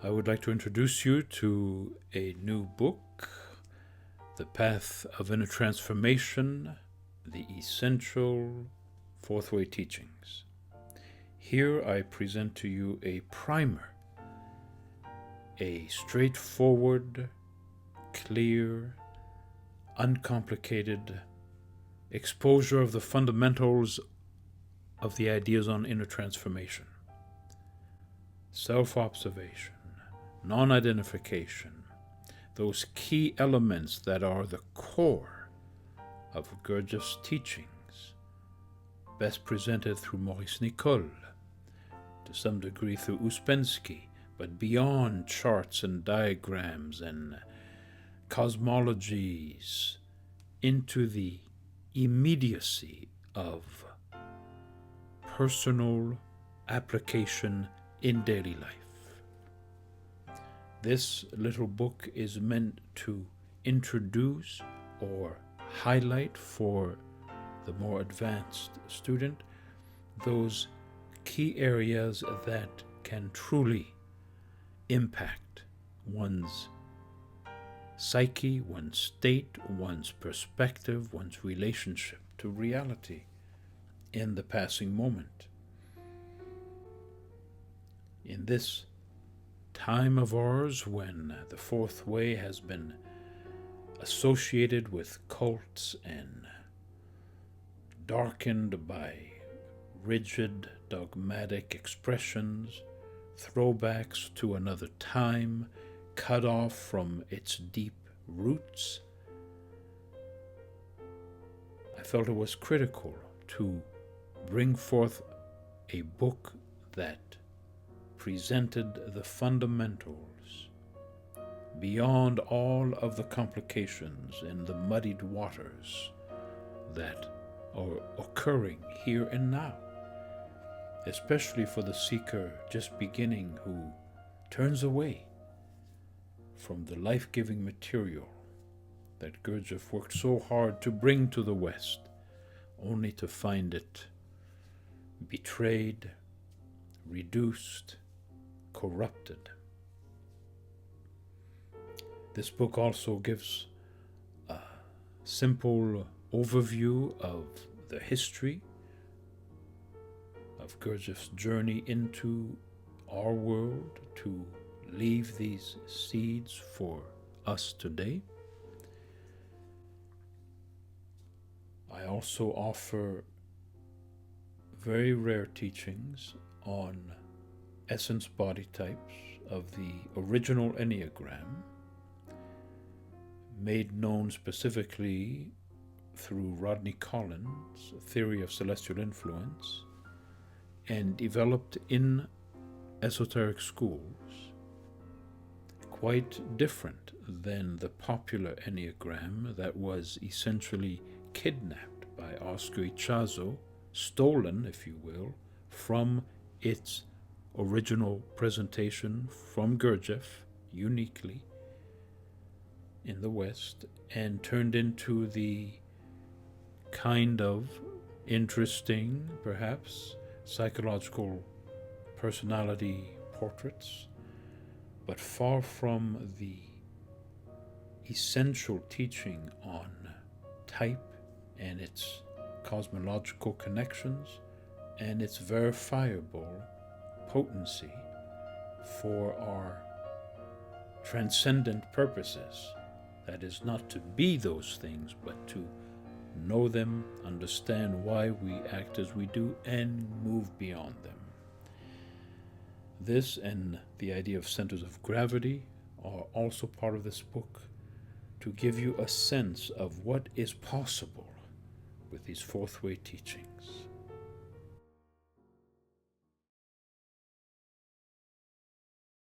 I would like to introduce you to a new book, The Path of Inner Transformation, The Essential Fourth Way Teachings. Here I present to you a primer, a straightforward, clear, uncomplicated exposure of the fundamentals of the ideas on inner transformation. Self-observation, non-identification, those key elements that are the core of Gurdjieff's teachings, best presented through Maurice Nicoll, to some degree through Ouspensky, but beyond charts and diagrams and cosmologies, into the immediacy of personal application in daily life. This little book is meant to introduce or highlight for the more advanced student those key areas that can truly impact one's psyche, one's state, one's perspective, one's relationship to reality in the passing moment. In this time of ours when the fourth way has been associated with cults and darkened by rigid, dogmatic expressions, throwbacks to another time, cut off from its deep roots, I felt it was critical to bring forth a book that presented the fundamentals beyond all of the complications and the muddied waters that are occurring here and now, especially for the seeker just beginning who turns away from the life-giving material that Gurdjieff worked so hard to bring to the West, only to find it betrayed, reduced, corrupted. This book also gives a simple overview of the history of Gurdjieff's journey into our world to leave these seeds for us today. I also offer very rare teachings on essence body types of the original Enneagram, made known specifically through Rodney Collins' theory of celestial influence, and developed in esoteric schools, quite different than the popular Enneagram that was essentially kidnapped by Oscar Ichazo, stolen, if you will, from its original presentation from Gurdjieff, uniquely, in the West, and turned into the kind of interesting, perhaps, psychological personality portraits, but far from the essential teaching on type and its cosmological connections and its verifiable potency for our transcendent purposes. That is not to be those things, but to know them, understand why we act as we do, and move beyond them. This and the idea of centers of gravity are also part of this book to give you a sense of what is possible with these fourth way teachings.